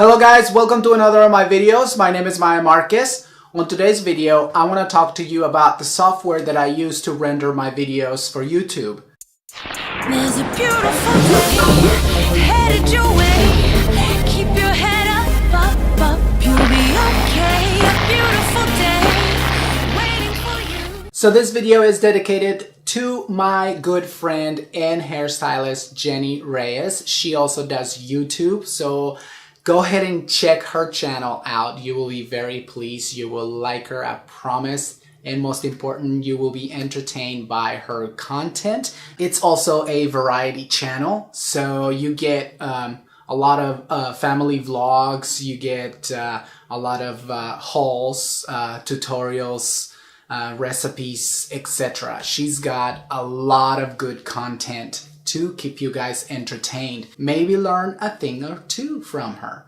Hello guys, welcome to another of my videos. My name is Maya Marquez. On today's video, I want to talk to you about the software that I use to render my videos for YouTube. There's a beautiful day headed your way. Keep your head up, you'll be okay. A beautiful day waiting for you. So this video is dedicated to my good friend and hairstylist, Janey Reyes. She also does YouTube, so go ahead and check her channel out. You will be very pleased. You will like her, I promise. And most important, you will be entertained by her content. It's also a variety channel, so you get a lot of family vlogs, you get a lot of hauls, tutorials, recipes, etc. She's got a lot of good content to keep you guys entertained. Maybe learn a thing or two from her.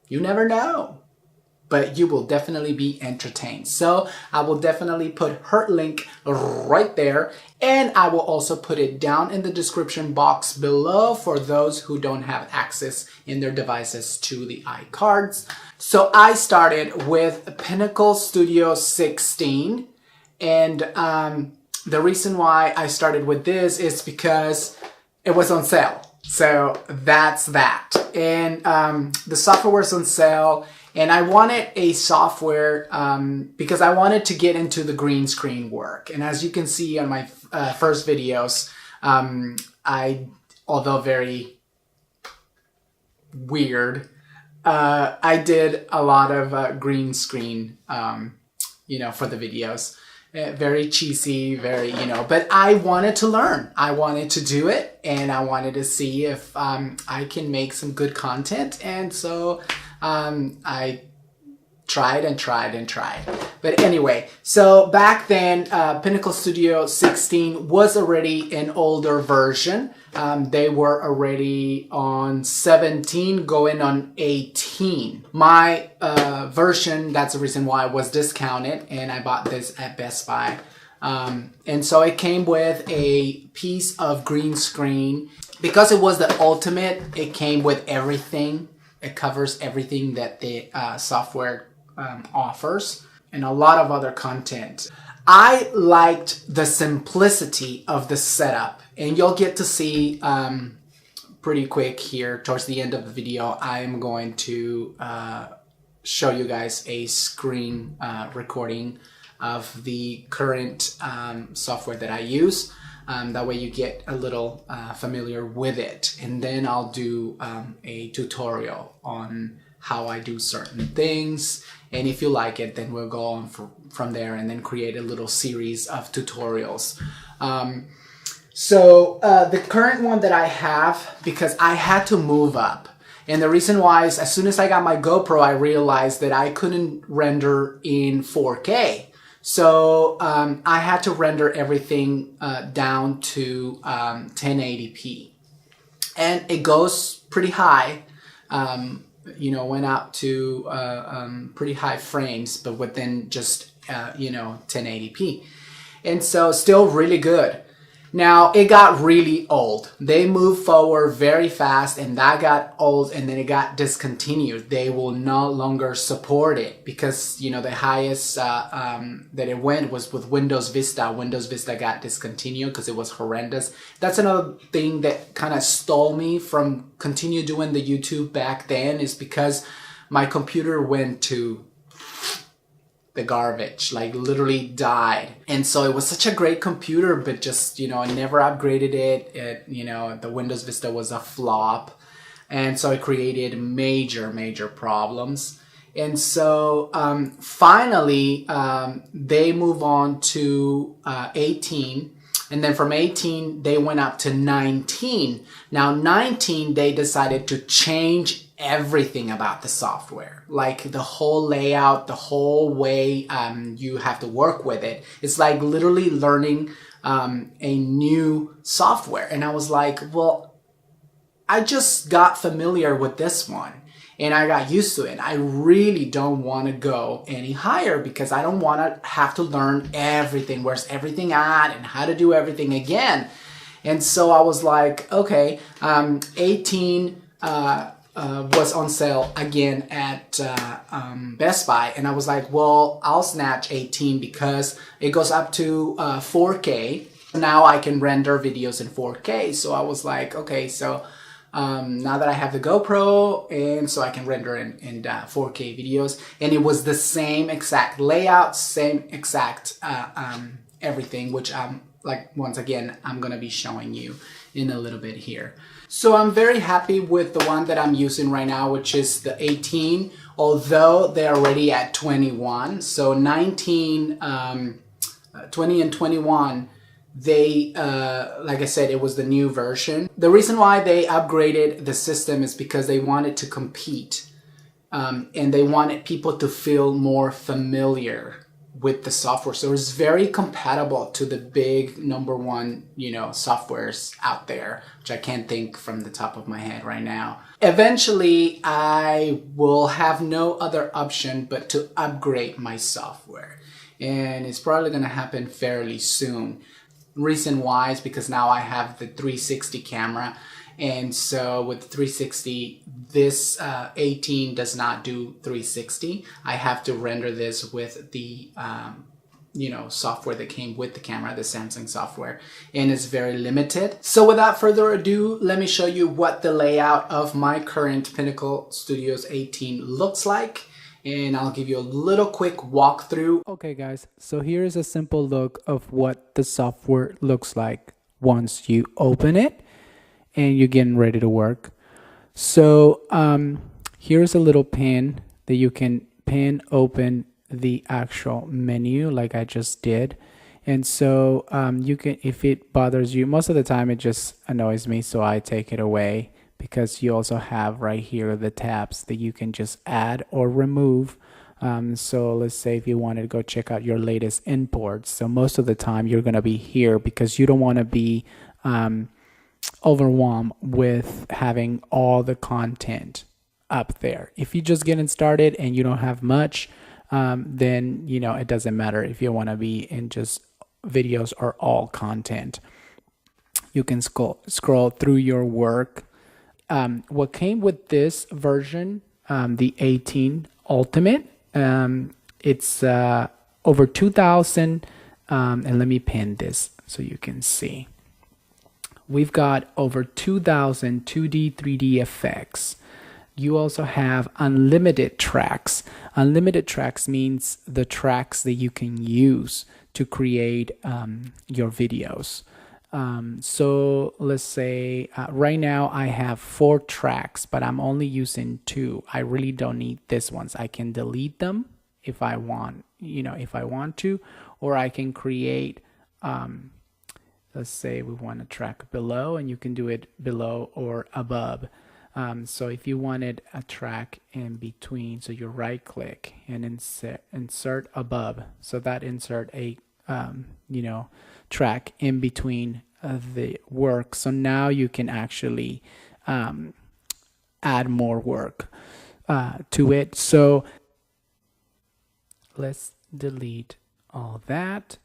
You never know. But you will definitely be entertained. So I will definitely put her link right there, and I will also put it down in the description box below for those who don't have access in their devices to the iCards. So I started with Pinnacle Studio 16, and the reason why I started with this is because it was on sale. So that's that. And the software was on sale. And I wanted a software because I wanted to get into the green screen work. And as you can see on my first videos, although very weird, I did a lot of green screen, for the videos. Very cheesy, but I wanted to learn. I wanted to do it, and I wanted to see if I can make some good content. And so I tried and tried and tried. But anyway, so back then, Pinnacle Studio 16 was already an older version. They were already on 17 going on 18. My version, that's the reason why it was discounted, and I bought this at Best Buy. And so it came with a piece of green screen. Because it was the ultimate, it came with everything. It covers everything that the software offers and a lot of other content. I liked the simplicity of the setup, and you'll get to see pretty quick here towards the end of the video. I'm going to show you guys a screen recording of the current software that I use. That way you get a little familiar with it, and then I'll do a tutorial on how I do certain things, and if you like it, then we'll go on from there and then create a little series of tutorials. So the current one that I have, because I had to move up, and the reason why is as soon as I got my GoPro, I realized that I couldn't render in 4K. So I had to render everything down to 1080p, and it goes pretty high. Went out to pretty high frames, but within just 1080p, and so still really good. Now it got really old. They moved forward very fast, and that got old, and then it got discontinued. They will no longer support it because the highest that it went was with Windows Vista. Windows Vista got discontinued because it was horrendous. That's another thing that kind of stole me from continue doing the YouTube back then, is because my computer went to the garbage, like literally died. And so it was such a great computer, but just, I never upgraded it. The Windows Vista was a flop. And so it created major problems. And so finally, they move on to 18. And then from 18, they went up to 19. Now 19, they decided to change everything about the software, like the whole layout, the whole way you have to work with it. It's like literally learning a new software. And I was like, well, I just got familiar with this one and I got used to it. I really don't want to go any higher because I don't want to have to learn everything, where's everything at and how to do everything again. And so I was like, okay, 18 was on sale again at Best Buy, and I was like, well, I'll snatch 18 because it goes up to 4K. Now I can render videos in 4K. So I was like, okay, so now that I have the GoPro, and so I can render in 4K videos, and it was the same exact layout, same exact everything, which like once again I'm gonna be showing you in a little bit here. So I'm very happy with the one that I'm using right now, which is the 18, although they're already at 21. So 19, 20 and 21, they, like I said, it was the new version. The reason why they upgraded the system is because they wanted to compete, and they wanted people to feel more familiar with the software. So it's very compatible to the big #1, softwares out there, which I can't think from the top of my head right now. Eventually, I will have no other option but to upgrade my software. And it's probably going to happen fairly soon. Reason why is because now I have the 360 camera. And so with 360, this 18 does not do 360. I have to render this with the software that came with the camera, the Samsung software, and it's very limited. So without further ado, let me show you what the layout of my current Pinnacle Studios 18 looks like, and I'll give you a little quick walkthrough. Okay guys, so here's a simple look of what the software looks like once you open it and you're getting ready to work. So here's a little pin that you can pin open the actual menu like I just did. And so you can, if it bothers you, most of the time it just annoys me, so I take it away, because you also have right here the tabs that you can just add or remove. So let's say if you wanted to go check out your latest imports, so most of the time you're going to be here because you don't want to be overwhelmed with having all the content up there. If you're just getting started and you don't have much, then it doesn't matter if you want to be in just videos or all content. You can scroll through your work. What came with this version, the 18 Ultimate, it's over 2,000, and let me pin this so you can see. We've got over 2,000 2D, 3D effects. You also have unlimited tracks. Unlimited tracks means the tracks that you can use to create your videos. So let's say right now I have 4 tracks, but I'm only using 2. I really don't need this ones. I can delete them if I want, if I want to, or I can create, let's say we want a track below, and you can do it below or above. So if you wanted a track in between, so you right click and insert above, so that insert a track in between the work. So now you can actually add more work to it. So let's delete all that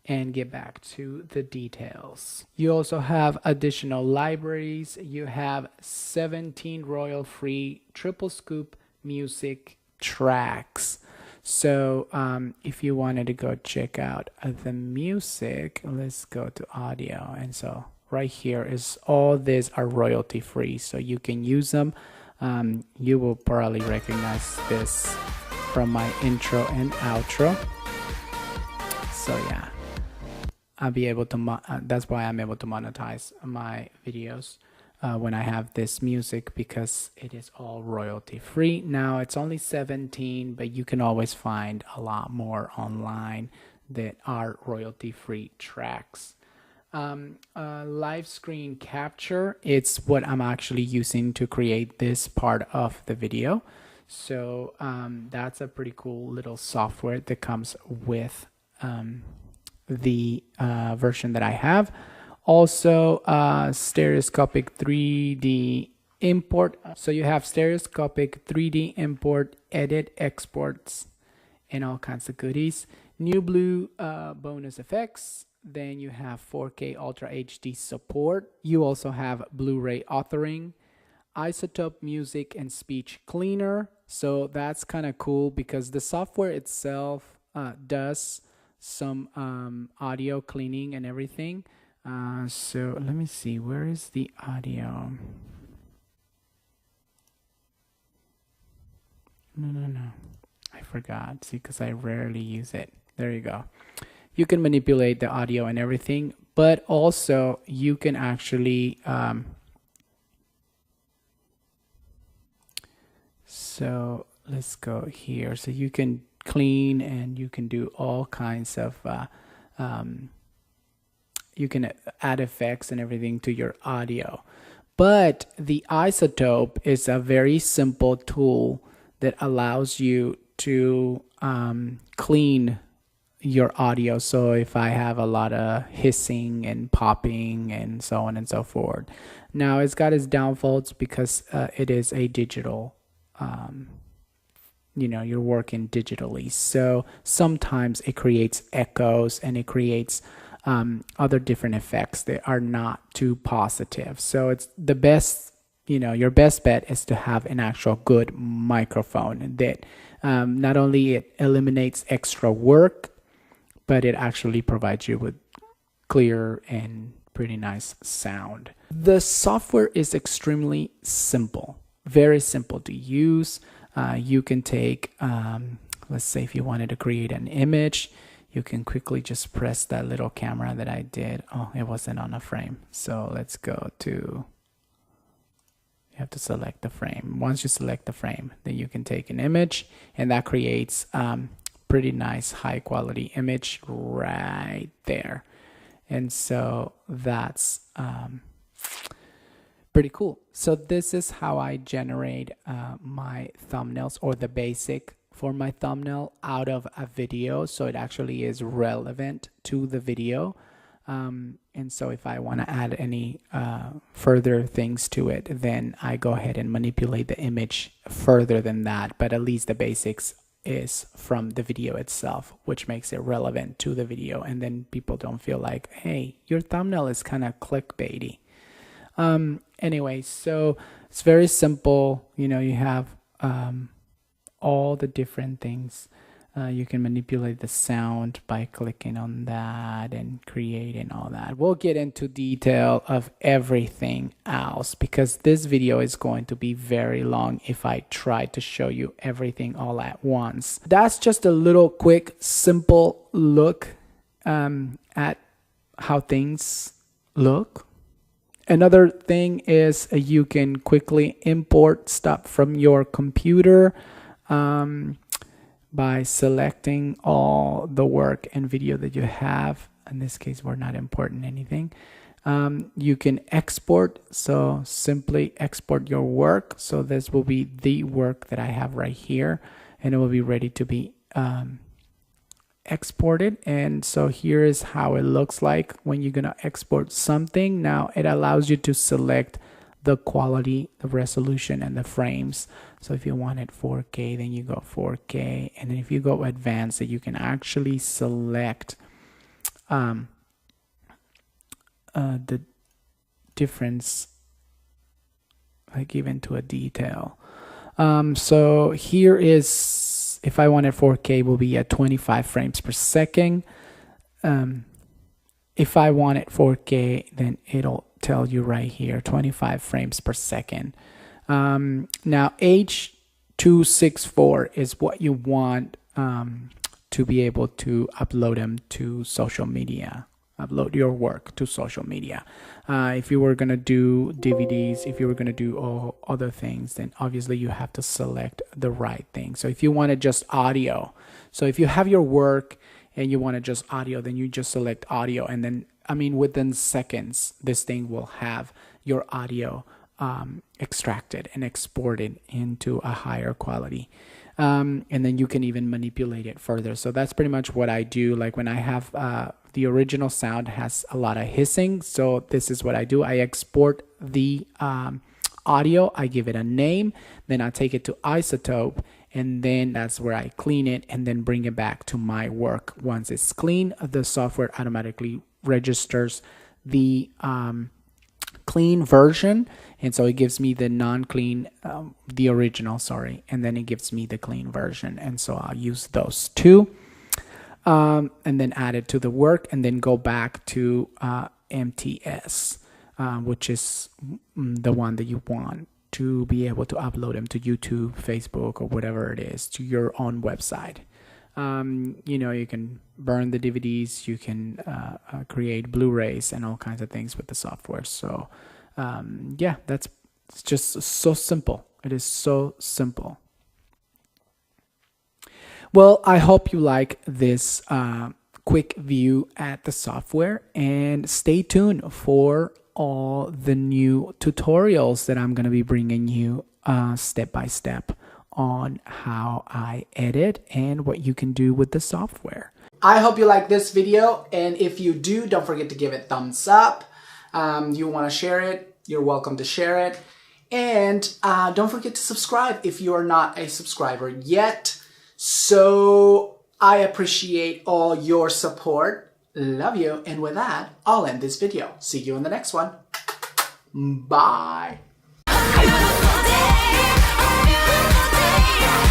and get back to the details. You also have additional libraries. You have 17 royal-free triple scoop music tracks. So if you wanted to go check out the music, let's go to audio. And so right here is all these are royalty free, so you can use them. You will probably recognize this from my intro and outro. So yeah, I'll be able to that's why I'm able to monetize my videos when I have this music, because it is all royalty free. Now it's only 17, but you can always find a lot more online that are royalty free tracks. Live screen capture, it's what I'm actually using to create this part of the video. So that's a pretty cool little software that comes with the version that I have. Also stereoscopic 3D import. So you have stereoscopic 3D import, edit, exports, and all kinds of goodies. New Blue bonus effects. Then you have 4K Ultra HD support. You also have Blu-ray authoring, Isotope Music and Speech Cleaner. So that's kind of cool because the software itself does some audio cleaning and everything. So let me see, where is the audio? No. I forgot. See, because I rarely use it. There you go. You can manipulate the audio and everything, but also you can actually so let's go here. So you can clean and you can do all kinds of you can add effects and everything to your audio. But the isotope is a very simple tool that allows you to clean your audio. So if I have a lot of hissing and popping and so on and so forth. Now it's got its downfalls because it is a digital, you're working digitally. So sometimes it creates echoes and it creates other different effects that are not too positive. So it's the best, your best bet is to have an actual good microphone that not only it eliminates extra work, but it actually provides you with clear and pretty nice sound. The software is extremely simple, very simple to use. You can take, let's say if you wanted to create an image, you can quickly just press that little camera that I did. Oh, it wasn't on a frame. So let's go to, you have to select the frame. Once you select the frame, then you can take an image and that creates pretty nice high quality image right there. And so that's pretty cool. So this is how I generate my thumbnails, or the basic for my thumbnail, out of a video. So it actually is relevant to the video. And so if I want to add any further things to it, then I go ahead and manipulate the image further than that. But at least the basics is from the video itself, which makes it relevant to the video. And then people don't feel like, hey, your thumbnail is kind of clickbaity. Anyway, so it's very simple. You have all the different things. You can manipulate the sound by clicking on that and creating all that. We'll get into detail of everything else because this video is going to be very long if I try to show you everything all at once. That's just a little quick, simple look at how things look. Another thing is you can quickly import stuff from your computer by selecting all the work and video that you have. In this case, we're not importing anything. You can export, so simply export your work. So this will be the work that I have right here, and it will be ready to be exported. And so here is how it looks like when you're gonna export something. Now it allows you to select the quality, the resolution, and the frames. So if you wanted 4K, then you go 4K. And then if you go advanced, you can actually select the difference, like even to a detail. So here is, if I wanted 4K, will be at 25 frames per second. If I wanted 4K, then it'll tell you right here 25 frames per second. Now H.264 is what you want to be able to upload them to social media, upload your work to social media. If you were going to do DVDs, if you were going to do all other things, then obviously you have to select the right thing. So if you wanted just audio, so if you have your work and you wanted just audio, then you just select audio, and then within seconds this thing will have your audio extracted and exported into a higher quality, and then you can even manipulate it further. So that's pretty much what I do. Like when I have the original sound has a lot of hissing, so this is what I do. I export the audio, I give it a name, then I take it to Isotope, and then that's where I clean it and then bring it back to my work. Once it's clean, the software automatically registers the clean version. And so it gives me the non-clean, the original, sorry. And then it gives me the clean version. And so I'll use those two. And then add it to the work and then go back to MTS, which is the one that you want to be able to upload them to YouTube, Facebook, or whatever it is, to your own website. You can burn the DVDs, you can create Blu-rays and all kinds of things with the software. So it's just so simple. It is so simple. Well, I hope you like this quick view at the software, and stay tuned for all the new tutorials that I'm going to be bringing you step by step on how I edit and what you can do with the software. I hope you like this video, and if you do, don't forget to give it thumbs up. You want to share it, you're welcome to share it. And don't forget to subscribe if you are not a subscriber yet. So I appreciate all your support. Love you. And with that, I'll end this video. See you in the next one. Bye. A beautiful day, a beautiful day.